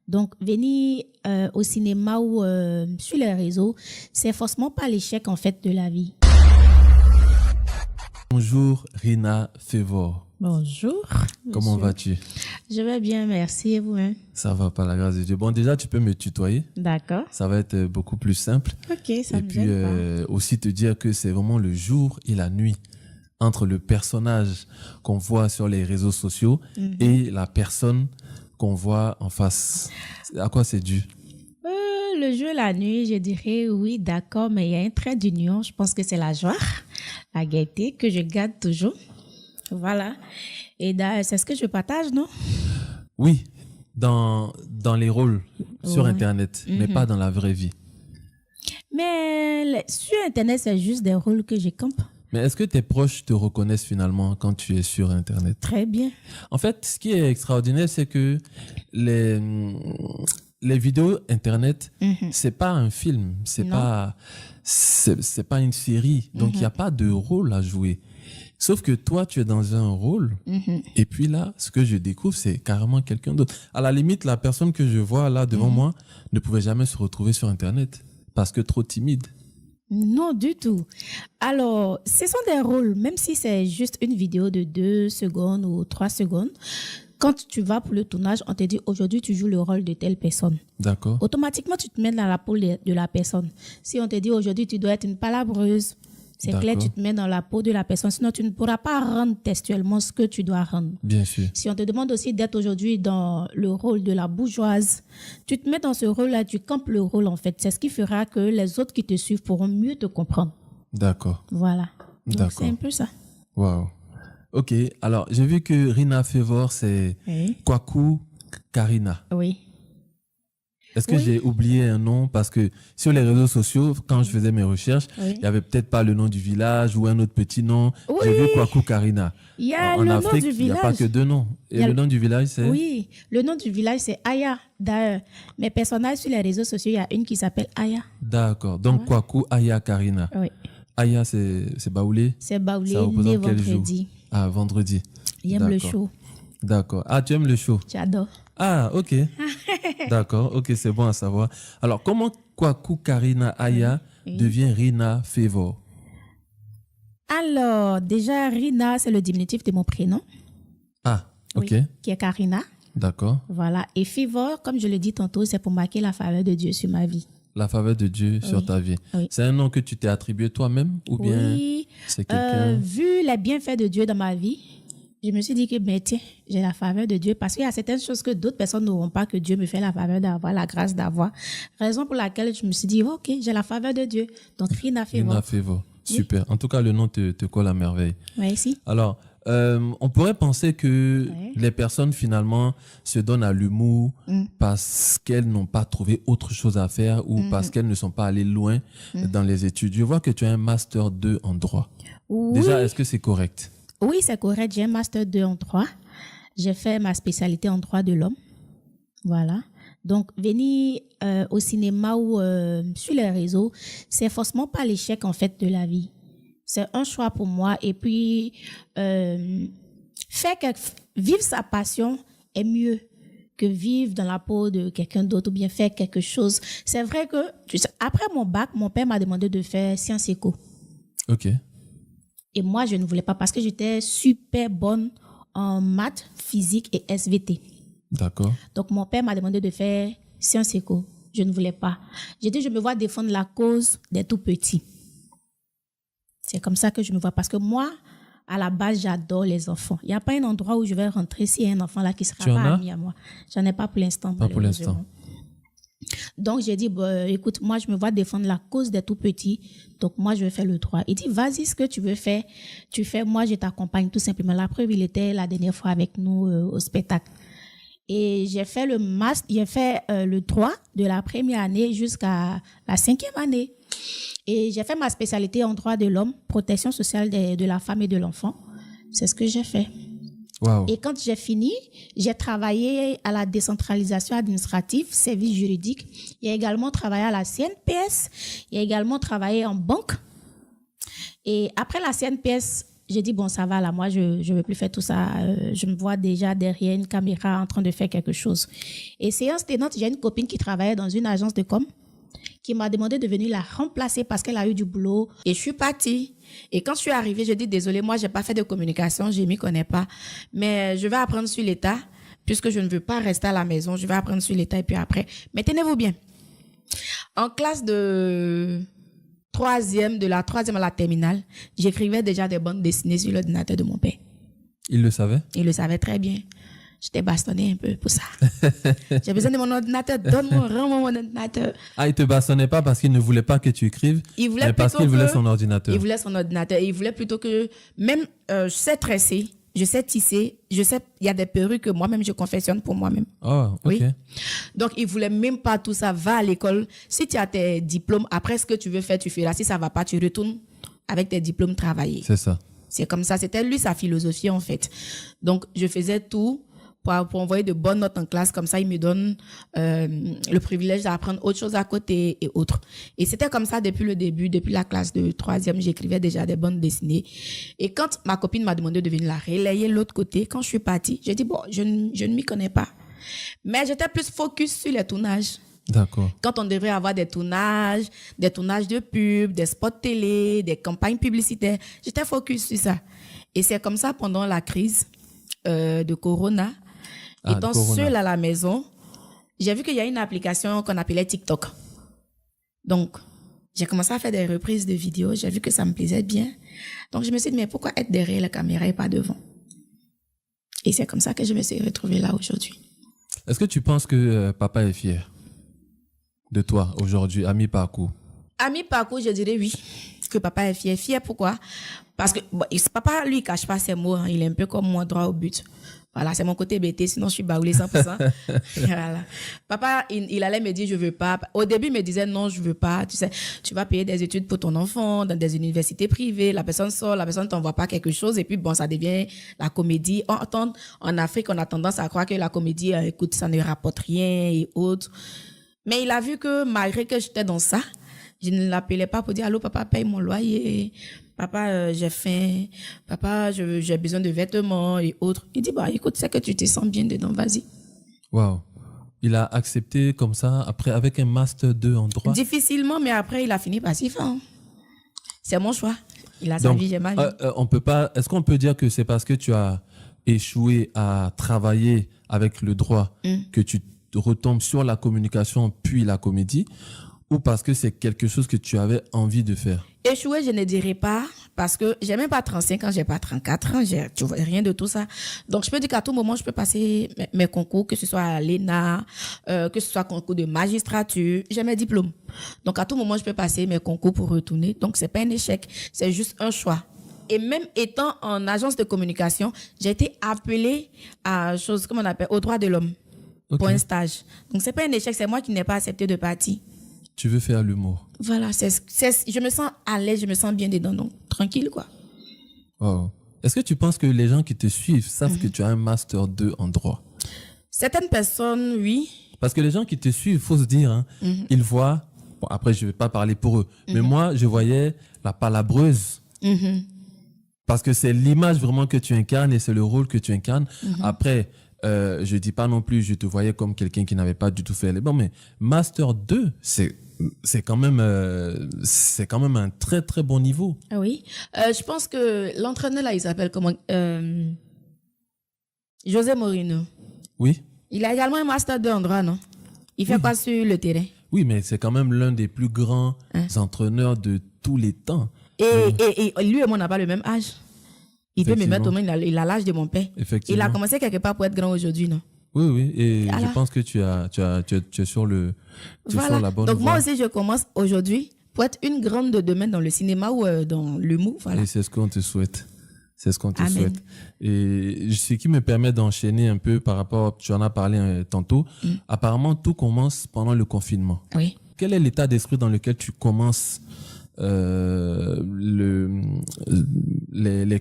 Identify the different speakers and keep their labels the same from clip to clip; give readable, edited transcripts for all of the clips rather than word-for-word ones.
Speaker 1: Donc, venir au cinéma ou sur les réseaux, c'est forcément pas l'échec en fait de la vie.
Speaker 2: Bonjour Rina Fevor.
Speaker 1: Bonjour.
Speaker 2: Comment
Speaker 1: monsieur.
Speaker 2: vas-tu?
Speaker 1: Je vais bien, merci. Et vous-même?
Speaker 2: Ça va, par la grâce de Dieu. Bon, déjà, tu peux me tutoyer.
Speaker 1: D'accord.
Speaker 2: Ça va être beaucoup plus simple.
Speaker 1: Ok, ça
Speaker 2: Et
Speaker 1: me
Speaker 2: puis,
Speaker 1: gêne pas.
Speaker 2: aussi te dire que c'est vraiment le jour et la nuit entre le personnage qu'on voit sur les réseaux sociaux et la personne qu'on voit en face. À quoi c'est dû?
Speaker 1: Le jour et la nuit, je dirais oui, d'accord, mais il y a un trait d'union. Je pense que c'est la joie, la gaieté que je garde toujours. Voilà. Et c'est ce que je partage, non?
Speaker 2: Oui, dans les rôles sur
Speaker 1: Ouais.
Speaker 2: Internet, mais pas dans la vraie vie.
Speaker 1: Mais sur Internet, c'est juste des rôles que je campe.
Speaker 2: Mais est-ce que tes proches te reconnaissent finalement quand tu es sur Internet?
Speaker 1: Très bien.
Speaker 2: En fait, ce qui est extraordinaire, c'est que les vidéos Internet, c'est pas un film, c'est
Speaker 1: Non.
Speaker 2: pas une série. Donc, il n'y a pas de rôle à jouer. Sauf que toi, tu es dans un rôle. Et puis là, ce que je découvre, c'est carrément quelqu'un d'autre. À la limite, la personne que je vois là devant moi ne pouvait jamais se retrouver sur Internet parce que trop timide.
Speaker 1: Non, du tout. Alors, ce sont des rôles, même si c'est juste une vidéo de 2 secondes ou 3 secondes. Quand tu vas pour le tournage, on te dit aujourd'hui, tu joues le rôle de telle personne.
Speaker 2: D'accord?
Speaker 1: Automatiquement, tu te mets dans la peau de la personne. Si on te dit aujourd'hui, tu dois être une palabreuse, c'est clair, tu te mets dans la peau de la personne. Sinon, tu ne pourras pas rendre textuellement ce que tu dois rendre.
Speaker 2: Bien sûr.
Speaker 1: Si on te demande aussi d'être aujourd'hui dans le rôle de la bourgeoise, tu te mets dans ce rôle-là, tu campes le rôle en fait. C'est ce qui fera que les autres qui te suivent pourront mieux te comprendre.
Speaker 2: D'accord.
Speaker 1: Voilà. Donc,
Speaker 2: D'accord.
Speaker 1: c'est un peu ça.
Speaker 2: Waouh. Ok, alors j'ai vu que Rina Fevor, c'est
Speaker 1: Oui.
Speaker 2: Kwaku Karina.
Speaker 1: Oui.
Speaker 2: Est-ce que
Speaker 1: Oui.
Speaker 2: j'ai oublié un nom? Parce que sur les réseaux sociaux, quand je faisais mes recherches,
Speaker 1: Oui.
Speaker 2: il n'y avait peut-être pas le nom du village ou un autre petit nom.
Speaker 1: Oui.
Speaker 2: J'ai vu Kwaku Karina.
Speaker 1: Il y a
Speaker 2: En
Speaker 1: le nom
Speaker 2: Afrique,
Speaker 1: du
Speaker 2: il n'y a
Speaker 1: village.
Speaker 2: pas que deux noms. Et
Speaker 1: Il y a
Speaker 2: le
Speaker 1: le-
Speaker 2: nom du village, c'est?
Speaker 1: Oui, le nom du village, c'est Aya. D'ailleurs, mes personnages sur les réseaux sociaux, il y a une qui s'appelle Aya.
Speaker 2: D'accord. Donc, Kwaku Aya Karina.
Speaker 1: Oui.
Speaker 2: Aya, c'est baoulé?
Speaker 1: C'est Baoulé,
Speaker 2: Ça représente
Speaker 1: né
Speaker 2: quel jour?
Speaker 1: vendredi.
Speaker 2: Ah, vendredi.
Speaker 1: J'aime le
Speaker 2: D'accord.
Speaker 1: show.
Speaker 2: D'accord. Ah, tu aimes le show?
Speaker 1: J'adore.
Speaker 2: Ah, ok. D'accord, ok, c'est bon à savoir. Alors, comment Kwaku Karina Aya devient Rina Fevor?
Speaker 1: Alors, déjà, Rina, c'est le diminutif de mon prénom.
Speaker 2: Ah, ok.
Speaker 1: Oui, qui est Karina.
Speaker 2: D'accord.
Speaker 1: Voilà. Et Fivor, comme je l'ai dit tantôt, c'est pour marquer la faveur de Dieu sur ma vie.
Speaker 2: La faveur de Dieu sur ta vie.
Speaker 1: Oui.
Speaker 2: C'est un nom que tu t'es attribué toi-même ou bien
Speaker 1: Oui.
Speaker 2: c'est quelqu'un...
Speaker 1: Vu les bienfaits de Dieu dans ma vie, je me suis dit que, ben, tiens, j'ai la faveur de Dieu parce qu'il y a certaines choses que d'autres personnes n'auront pas, que Dieu me fait la faveur d'avoir, la grâce d'avoir. Raison pour laquelle je me suis dit, ok, j'ai la faveur de Dieu. Donc, Rina Fevor.
Speaker 2: Rina Fevor. Super. En tout cas, le nom te colle à merveille.
Speaker 1: Oui, ici.
Speaker 2: Alors, on pourrait penser que
Speaker 1: Ouais.
Speaker 2: les personnes finalement se donnent à l'humour parce qu'elles n'ont pas trouvé autre chose à faire ou parce qu'elles ne sont pas allées loin dans les études. Je vois que tu as un master 2 en droit.
Speaker 1: Oui.
Speaker 2: Déjà, est-ce que c'est correct?
Speaker 1: Oui, c'est correct. J'ai un master 2 en droit. J'ai fait ma spécialité en droit de l'homme. Voilà. Donc, venir au cinéma ou sur les réseaux, c'est forcément pas l'échec en fait de la vie. C'est un choix pour moi. Et puis, vivre sa passion est mieux que vivre dans la peau de quelqu'un d'autre ou bien faire quelque chose. C'est vrai que, après mon bac, mon père m'a demandé de faire sciences éco.
Speaker 2: Ok.
Speaker 1: Et moi, je ne voulais pas parce que j'étais super bonne en maths, physique et SVT.
Speaker 2: D'accord.
Speaker 1: Donc, mon père m'a demandé de faire sciences éco. Je ne voulais pas. J'ai dit, je me vois défendre la cause des tout-petits. C'est comme ça que je me vois. Parce que moi, à la base, j'adore les enfants. Il n'y a pas un endroit où je vais rentrer s'il y a un enfant là qui ne sera
Speaker 2: Tu en
Speaker 1: pas
Speaker 2: as?
Speaker 1: ami à moi. J'en ai pas pour l'instant.
Speaker 2: Pas pour l'instant.
Speaker 1: malheureusement. Donc, j'ai dit, écoute, moi, je me vois défendre la cause des tout-petits. Donc, moi, je vais faire le droit. Il dit, vas-y, ce que tu veux faire, tu fais. Moi, je t'accompagne tout simplement. La preuve, il était la dernière fois avec nous au spectacle. Et j'ai fait le droit de la première année jusqu'à la 5e année. Et j'ai fait ma spécialité en droit de l'homme, protection sociale de la femme et de l'enfant. C'est ce que j'ai fait.
Speaker 2: Wow.
Speaker 1: Et quand j'ai fini, j'ai travaillé à la décentralisation administrative, service juridique. J'ai également travaillé à la CNPS. J'ai également travaillé en banque. Et après la CNPS, j'ai dit, bon, ça va là, moi, je ne veux plus faire tout ça. Je me vois déjà derrière une caméra en train de faire quelque chose. Et séance tenante, j'ai une copine qui travaillait dans une agence de com qui m'a demandé de venir la remplacer parce qu'elle a eu du boulot. Et je suis partie. Et quand je suis arrivée, je dis, désolée, moi, j'ai pas fait de communication, je m'y connais pas. Mais je vais apprendre sur l'état, puisque je ne veux pas rester à la maison. Je vais apprendre sur l'état et puis après. Mais tenez-vous bien. En classe de la troisième à la terminale, j'écrivais déjà des bandes dessinées sur l'ordinateur de mon père.
Speaker 2: Il le savait?
Speaker 1: Il le savait très bien. J'étais bastonnée un peu pour ça. J'ai besoin de mon ordinateur. Donne-moi, rends-moi mon ordinateur.
Speaker 2: Ah, il te bastonnait pas parce qu'il ne voulait pas que tu écrives, mais parce qu'il voulait son ordinateur.
Speaker 1: Il voulait son ordinateur. Il voulait plutôt que, même, je sais tresser, je sais tisser, je sais, il y a des perruques que moi-même, je confectionne pour moi-même.
Speaker 2: Oh, ok.
Speaker 1: Oui. Donc, il voulait même pas tout ça. Va à l'école. Si tu as tes diplômes, après ce que tu veux faire, tu fais là. Si ça va pas, tu retournes avec tes diplômes travailler.
Speaker 2: C'est ça.
Speaker 1: C'est comme ça. C'était lui, sa philosophie, en fait. Donc, je faisais tout pour envoyer de bonnes notes en classe. Comme ça, il me donne le privilège d'apprendre autre chose à côté et autres. Et c'était comme ça depuis le début, depuis la classe de troisième, j'écrivais déjà des bandes dessinées. Et quand ma copine m'a demandé de venir la relayer de l'autre côté, quand je suis partie, j'ai dit, bon, je ne m'y connais pas. Mais j'étais plus focus sur les tournages.
Speaker 2: D'accord.
Speaker 1: Quand on devrait avoir des tournages de pub, des spots télé, des campagnes publicitaires, j'étais focus sur ça. Et c'est comme ça pendant la crise de Corona. Étant seule à la maison, j'ai vu qu'il y a une application qu'on appelait TikTok. Donc, j'ai commencé à faire des reprises de vidéos. J'ai vu que ça me plaisait bien. Donc, je me suis dit, mais pourquoi être derrière la caméra et pas devant? Et c'est comme ça que je me suis retrouvée là aujourd'hui.
Speaker 2: Est-ce que tu penses que papa est fier de toi aujourd'hui, à mi-parcours?
Speaker 1: À mi-parcours, je dirais oui, que papa est fier. Fier pourquoi? Parce que bon, papa, lui, il cache pas ses mots. Hein. Il est un peu comme moi, droit au but. Voilà, c'est mon côté bêté, sinon je suis baoulée 100%. Voilà. Papa, il allait me dire, je veux pas. Au début, il me disait, non, je veux pas. Tu sais, tu vas payer des études pour ton enfant dans des universités privées. La personne sort, la personne t'envoie pas quelque chose. Et puis, bon, ça devient la comédie. En Afrique, on a tendance à croire que la comédie, écoute, ça ne rapporte rien et autres. Mais il a vu que malgré que j'étais dans ça, je ne l'appelais pas pour dire, allô, papa, paye mon loyer. Papa, j'ai faim. Papa, j'ai besoin de vêtements et autres. Il dit, bah, écoute, c'est que tu te sens bien dedans, vas-y.
Speaker 2: Waouh. Il a accepté comme ça, après, avec un Master 2 en droit?
Speaker 1: Difficilement, mais après, il a fini par s'y faire. Hein. C'est mon choix. Il a sa vie, j'ai ma vie.
Speaker 2: On peut pas, est-ce qu'on peut dire que c'est parce que tu as échoué à travailler avec le droit que tu retombes sur la communication puis la comédie, ou parce que c'est quelque chose que tu avais envie de faire?
Speaker 1: Échouer, je ne dirais pas, parce que j'ai même pas 35 ans, j'ai pas 34 ans, tu vois, rien de tout ça. Donc, je peux dire qu'à tout moment, je peux passer mes concours, que ce soit à l'ENA, que ce soit concours de magistrature, j'ai mes diplômes. Donc, à tout moment, je peux passer mes concours pour retourner. Donc, c'est pas un échec, c'est juste un choix. Et même étant en agence de communication, j'ai été appelée à chose, comme on appelle, aux droits de l'homme, pour un stage. Donc, c'est pas un échec, c'est moi qui n'ai pas accepté de partir.
Speaker 2: Tu veux faire l'humour.
Speaker 1: Voilà, je me sens à l'aise, je me sens bien dedans, donc tranquille, quoi.
Speaker 2: Wow. Est-ce que tu penses que les gens qui te suivent savent que tu as un Master 2 en droit?
Speaker 1: Certaines personnes, oui.
Speaker 2: Parce que les gens qui te suivent, il faut se dire, hein, ils voient, bon, après je ne vais pas parler pour eux, mais moi je voyais la palabreuse. Parce que c'est l'image vraiment que tu incarnes et c'est le rôle que tu incarnes. Après, je dis pas non plus, je te voyais comme quelqu'un qui n'avait pas du tout fait les bons, mais Master 2, c'est quand même un très très bon niveau.
Speaker 1: Ah oui. Je pense que l'entraîneur là, il s'appelle comment? José Mourinho.
Speaker 2: Oui.
Speaker 1: Il a également un Master 2 en droit, non? Il fait quoi sur le terrain? Oui,
Speaker 2: mais c'est quand même l'un des plus grands entraîneurs de tous les temps.
Speaker 1: Et lui et moi, on n'a pas le même âge. Il peut me mettre au moins, il a l'âge de mon père. Il a commencé quelque part pour être grand aujourd'hui, non?
Speaker 2: Oui, et je pense que tu es sur sur la bonne voie.
Speaker 1: Donc moi aussi, je commence aujourd'hui pour être une grande de demain dans le cinéma ou dans l'humour. Voilà.
Speaker 2: Et c'est ce qu'on te souhaite. C'est ce qu'on te souhaite. Et ce qui me permet d'enchaîner un peu par rapport, tu en as parlé tantôt, apparemment tout commence pendant le confinement.
Speaker 1: Oui.
Speaker 2: Quel est l'état d'esprit dans lequel tu commences les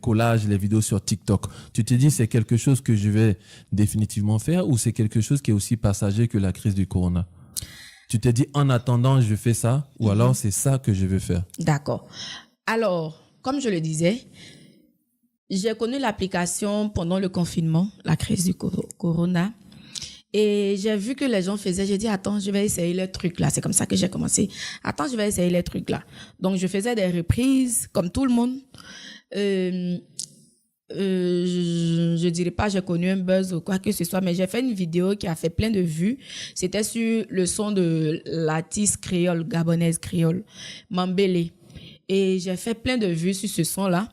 Speaker 2: collages, les vidéos sur TikTok? Tu te dis c'est quelque chose que je vais définitivement faire ou c'est quelque chose qui est aussi passager que la crise du corona? Tu te dis en attendant je fais ça ou alors c'est ça que je veux faire?
Speaker 1: D'accord. Alors, comme je le disais,
Speaker 3: J'ai connu l'application pendant le confinement, la crise du corona. Et j'ai vu que les gens faisaient, j'ai dit, attends, je vais essayer les trucs là. C'est comme ça que j'ai commencé. Attends, je vais essayer les trucs là. Donc, je faisais des reprises, comme tout le monde. Je dirais pas j'ai connu un buzz ou quoi que ce soit, mais j'ai fait une vidéo qui a fait plein de vues. C'était sur le son de l'artiste créole, gabonaise créole, Mambélé. Et j'ai fait plein de vues sur ce son-là.